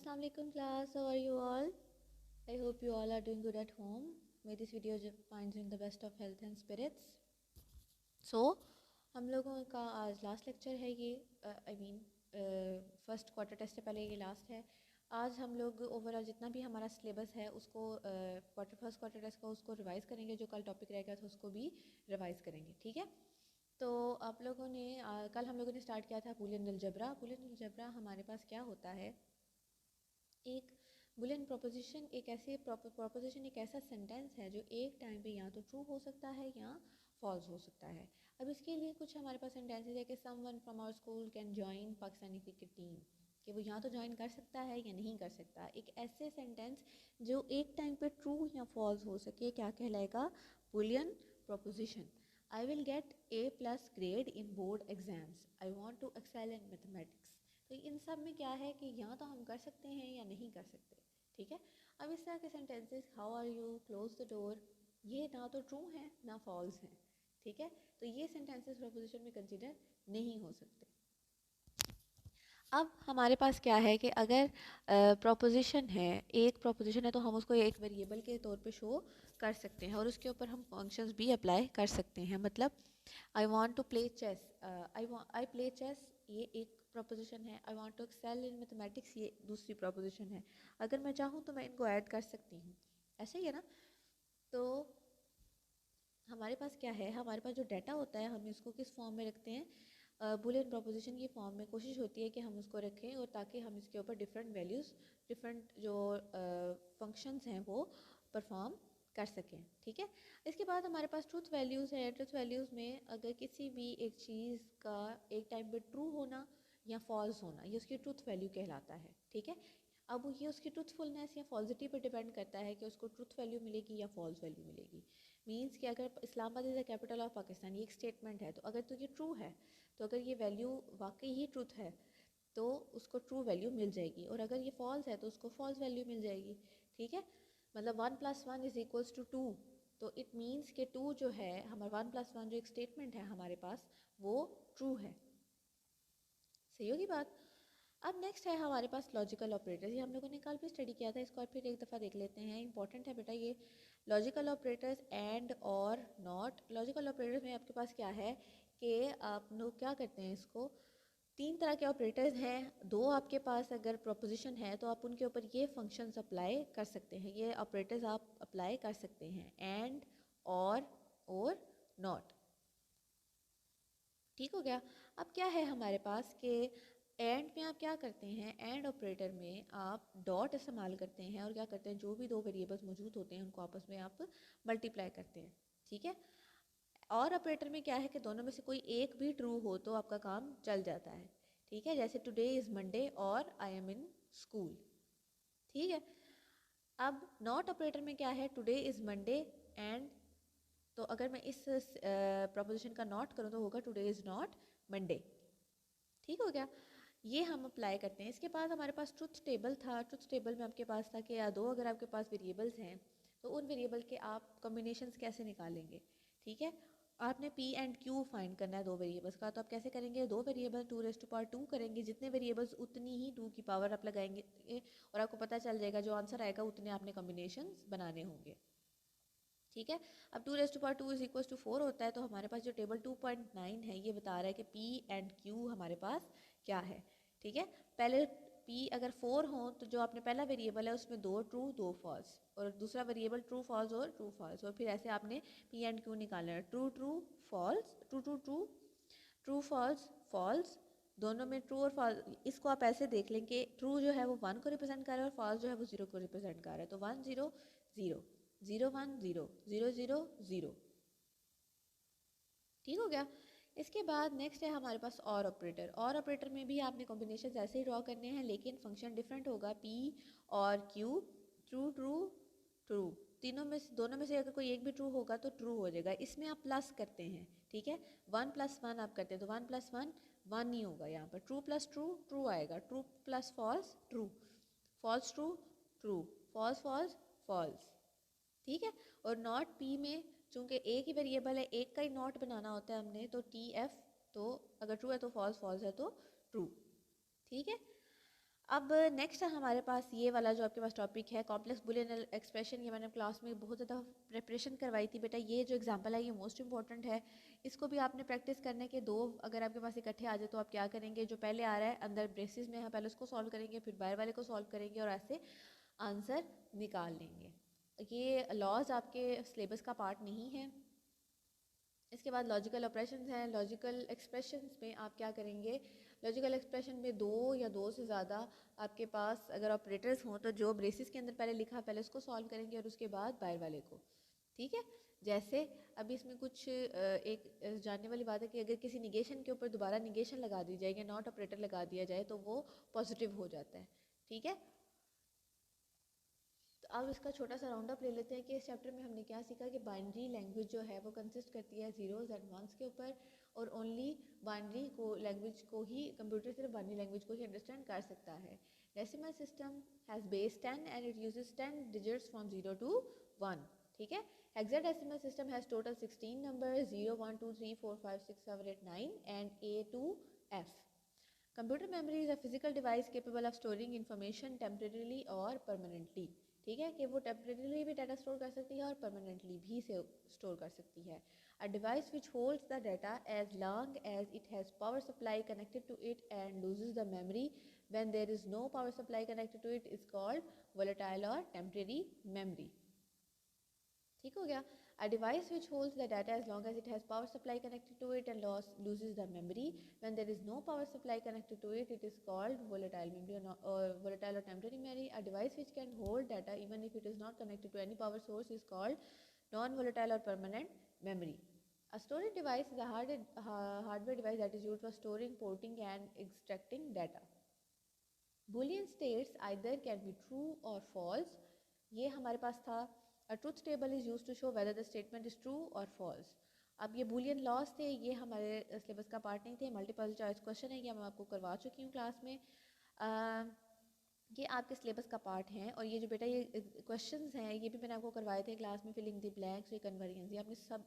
Assalamu alaikum class, how are you all? I hope you all are doing good at home. May this video finds you in the best of health and spirits. So, हम लोगों का आज last lecture है ये first quarter test से पहले ये last है। आज हम लोग ओवरऑल जितना भी हमारा सिलेबस है उसको फर्स्ट क्वार्टर टेस्ट का उसको रिवाइज़ करेंगे, जो कल टॉपिक रहेगा तो उसको भी रिवाइज़ करेंगे, ठीक है। तो आप लोगों ने कल हम लोगों ने स्टार्ट किया था बूलियन अलजेब्रा। बूलियन अलजेब्रा हमारे पास क्या होता है, एक बुलियन प्रोपोजिशन एक ऐसे प्रोपोजिशन एक ऐसा सेंटेंस है जो एक टाइम पे या तो ट्रू हो सकता है या फॉल्स हो सकता है। अब इसके लिए कुछ हमारे पास सेंटेंसेस है कि someone from our school can join Pakistani cricket team, कि वो या तो ज्वाइन कर सकता है या नहीं कर सकता। एक ऐसे सेंटेंस जो एक टाइम पे ट्रू या फॉल्स हो सके क्या कहलाएगा, boolean proposition. I will get A+ grade in board exams, I want to excel in mathematics. तो इन सब में क्या है कि या तो हम कर सकते हैं या नहीं कर सकते, ठीक है। अब इस तरह के sentences how are you, close the door, ये ना तो ट्रू हैं ना फॉल्स हैं, ठीक है। तो ये सेंटेंसेस प्रोपोजिशन में कंसिडर नहीं हो सकते। अब हमारे पास क्या है कि अगर प्रोपोजिशन है, एक प्रोपोजिशन है, तो हम उसको एक वेरिएबल के तौर पे शो कर सकते हैं और उसके ऊपर हम फंक्शंस भी अप्लाई कर सकते हैं। मतलब I want to play chess, I play chess, ये एक प्रोपोजिशन है। I want to excel in mathematics, ये दूसरी प्रोपोजिशन है। अगर मैं चाहूँ तो मैं इनको ऐड कर सकती हूँ, ऐसे ही है ना। तो हमारे पास क्या है, हमारे पास जो डाटा होता है हम इसको किस फॉर्म में रखते हैं, बुलियन प्रोपोजिशन की फॉर्म में कोशिश होती है कि हम उसको रखें और ताकि हम इसके ऊपर डिफरेंट वैल्यूज़, डिफरेंट जो फंक्शंस हैं वो परफॉर्म कर सकें, ठीक है। इसके बाद हमारे पास ट्रूथ वैल्यूज़ है। ट्रूथ वैल्यूज़ में अगर किसी भी एक चीज़ का एक टाइम पे ट्रू होना या फॉल्स होना, ये उसकी ट्रूथ वैल्यू कहलाता है, ठीक है। अब ये उसकी ट्रूथफुलनेस या पॉजिटिव पे डिपेंड करता है कि उसको ट्रूथ वैल्यू मिलेगी या फॉल्स वैल्यू मिलेगी। मीन्स कि अगर Islamabad is the capital of Pakistan, ये एक स्टेटमेंट है, तो अगर तो ये ट्रू है, तो अगर ये वैल्यू वाकई ही ट्रूथ है तो उसको ट्रू वैल्यू मिल जाएगी, और अगर ये फॉल्स है तो उसको फॉल्स वैल्यू मिल जाएगी, ठीक है। मतलब 1+1=2, तो इट मीन्स कि 2 जो है हमारा 1+1 जो एक स्टेटमेंट है हमारे पास वो ट्रू है। सही होगी बात। अब नेक्स्ट है हमारे पास लॉजिकल ऑपरेटर्स। ये हम लोगों ने कल भी स्टडी किया था, इसको और फिर एक दफ़ा देख लेते हैं, इंपॉर्टेंट है बेटा ये। लॉजिकल ऑपरेटर्स एंड और नॉट। लॉजिकल ऑपरेटर्स में आपके पास क्या है कि आप लोग क्या करते हैं, इसको तीन तरह के ऑपरेटर्स हैं। दो आपके पास अगर प्रोपोजिशन है तो आप उनके ऊपर ये फंक्शंस अप्लाई कर सकते हैं, ये ऑपरेटर्स आप अप्लाई कर सकते हैं, एंड और नॉट, ठीक हो गया। अब क्या है हमारे पास कि एंड में आप क्या करते हैं, एंड ऑपरेटर में आप डॉट इस्तेमाल करते हैं और क्या करते हैं, जो भी दो वेरिएबल्स मौजूद होते हैं उनको आपस में आप मल्टीप्लाई करते हैं, ठीक है। और ऑपरेटर में क्या है कि दोनों में से कोई एक भी ट्रू हो तो आपका काम चल जाता है, ठीक है। जैसे टुडे इज़ मंडे और आई एम इन स्कूल, ठीक है। अब नॉट ऑपरेटर में क्या है, टुडे इज़ मंडे एंड, तो अगर मैं इस प्रोपोजिशन का नॉट करूँ तो होगा टुडे इज़ नॉट मंडे, ठीक हो गया। ये हम अप्लाई करते हैं। इसके बाद हमारे पास ट्रुथ टेबल था। ट्रुथ टेबल में आपके पास था कि या दो अगर आपके पास वेरिएबल्स हैं तो उन वेरिएबल के आप कॉम्बिनेशंस कैसे निकालेंगे, ठीक है। आपने P एंड Q फाइंड करना है दो वेरिएबल्स का, तो आप कैसे करेंगे, दो वेरिएबल 2 करेंगे, जितने वेरिएबल्स उतनी ही 2 की पावर आप लगाएंगे और आपको पता चल जाएगा जो आंसर आएगा उतने आपने कॉम्बिनेशंस बनाने होंगे, ठीक है। अब 2 = 4 होता है, तो हमारे पास जो टेबल 2.9 है ये बता रहा है कि P एंड Q हमारे पास क्या है, ठीक है। पहले P अगर 4 हो तो जो आपने पहला वेरिएबल है उसमें 2 ट्रू 2 फॉल्स, और दूसरा वेरिएबल ट्रू फॉल्स और ट्रू फॉल्स, और फिर ऐसे आपने P एंड Q निकालना है। True true false, true true true, true false false, दोनों में ट्रू और फॉल्स। इसको आप ऐसे देख लें कि ट्रू जो है वो 1 को रिप्रेजेंट कर रहा है और फॉल्स जो है वो 0 को रिप्रेजेंट कर रहा है, तो 1 0 0 0 1 0 0 0 0, ठीक हो गया। इसके बाद नेक्स्ट है हमारे पास और ऑपरेटर। और ऑपरेटर में भी आपने कॉम्बिनेशन ऐसे ही ड्रॉ करने हैं लेकिन फंक्शन डिफरेंट होगा। P और Q, ट्रू ट्रू ट्रू, तीनों में से दोनों में से अगर कोई एक भी ट्रू होगा तो ट्रू हो जाएगा। इसमें आप प्लस करते हैं, ठीक है। 1+1 आप करते हैं तो 1+1 1 ही होगा यहाँ पर। ट्रू प्लस ट्रू ट्रू आएगा, true plus false true, false true true, false false false, ठीक है। और नॉट P में चूंकि एक ही वेरिएबल है, एक का ही नॉट बनाना होता है हमने, तो TF, तो अगर ट्रू है तो फॉल्स, फॉल्स है तो ट्रू, ठीक है। अब नेक्स्ट हमारे पास ये वाला जो आपके पास टॉपिक है कॉम्प्लेक्स बुलियन एक्सप्रेशन। ये मैंने क्लास में बहुत ज़्यादा प्रिपरेशन करवाई थी बेटा। ये जो एग्जांपल है ये मोस्ट इंपॉर्टेंट है, इसको भी आपने प्रैक्टिस करने के दो अगर आपके पास इकट्ठे आ जाए तो आप क्या करेंगे, जो पहले आ रहा है अंदर ब्रेसिस में है पहले उसको सॉल्व करेंगे, फिर बाहर वाले को सॉल्व करेंगे और ऐसे आंसर निकाल लेंगे। ये लॉज आपके सिलेबस का पार्ट नहीं है। इसके बाद लॉजिकल ऑपरेशंस हैं। लॉजिकल एक्सप्रेशंस में आप क्या करेंगे, लॉजिकल एक्सप्रेशन में दो या दो से ज़्यादा आपके पास अगर ऑपरेटर्स हों तो जो ब्रेसिस के अंदर पहले लिखा पहले उसको सॉल्व करेंगे और उसके बाद बाहर वाले को। ठीक है, जैसे अभी इसमें कुछ एक जानने वाली बात है कि अगर किसी निगेशन के ऊपर दोबारा निगेशन लगा दी जाए या नॉट ऑपरेटर लगा दिया जाए तो वो पॉजिटिव हो जाता है। ठीक है, तो अब इसका छोटा सा राउंड अप ले लेते हैं कि इस चैप्टर में हमने क्या सीखा कि बाइनरी लैंग्वेज जो है वो कंसिस्ट करती है जीरोज़ एंड वंस के ऊपर, और ओनली बाइनरी को लैंग्वेज को ही कंप्यूटर सिर्फ बाइनरी लैंग्वेज को ही अंडरस्टैंड कर सकता है। Decimal system has base 10 and it uses 10 digits from 0 to 1। ठीक है, hexadecimal system has total 16 number 0 1 2 3 4 5 6 7 8 9 and A to F। Computer memory is a physical device capable of storing information temporarily और permanently. ठीक है, कि वो temporarily भी data store कर सकती है और परमानेंटली भी से स्टोर कर सकती है। A device which holds the data as long as it has power supply connected to it and loses the memory when there is no power supply connected to it is called volatile और temporary memory. ठीक हो गया। A device which holds the data as long as it has power supply connected to it and loses the memory when there is no power supply connected to it, it is called volatile memory or volatile or temporary memory. A device which can hold data even if it is not connected to any power source is called non-volatile or permanent memory. A storage device is a hardware device that is used for storing, porting and extracting data. Boolean states either can be true or false. ये हमारे पास था। A truth table is used to show whether the statement is true or false. अब ये Boolean loss थे, ये हमारे syllabus का part नहीं थे। मल्टीपल चॉइस क्वेश्चन है, ये मैं आपको करवा चुकी हूँ क्लास में। ये आपके सिलेबस का पार्ट हैं और ये जो बेटा ये क्वेश्चंस हैं ये भी मैंने आपको करवाए थे क्लास में। फिलिंग द ब्लैंक्स, ये कन्वर्जेंस, ये आपने सब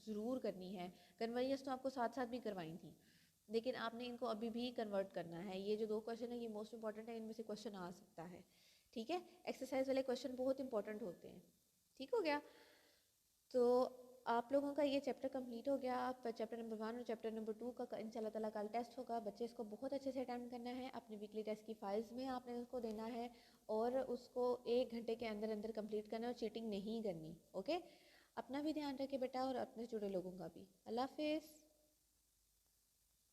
ज़रूर करनी है। कन्वर्जेंस तो आपको साथ साथ भी करवाई थी लेकिन आपने इनको अभी भी कन्वर्ट करना है। ये जो दो क्वेश्चन है ये मोस्ट इंपॉर्टेंट है, इनमें से क्वेश्चन आ सकता है। ठीक है, एक्सरसाइज वाले क्वेश्चन बहुत इंपॉर्टेंट होते हैं। ठीक हो गया, तो आप लोगों का ये चैप्टर कंप्लीट हो गया। आप चैप्टर नंबर 1 और चैप्टर नंबर 2 का इंशाल्लाह ताला कल टेस्ट होगा। बच्चे इसको बहुत अच्छे से अटेम्प्ट करना है। अपने वीकली टेस्ट की फाइल्स में आपने उसको देना है और उसको 1 घंटे के अंदर अंदर कंप्लीट करना है और चीटिंग नहीं करनी। ओके, अपना भी ध्यान रखें बेटा और अपने जुड़े लोगों का भी। अल्लाह हाफिज़।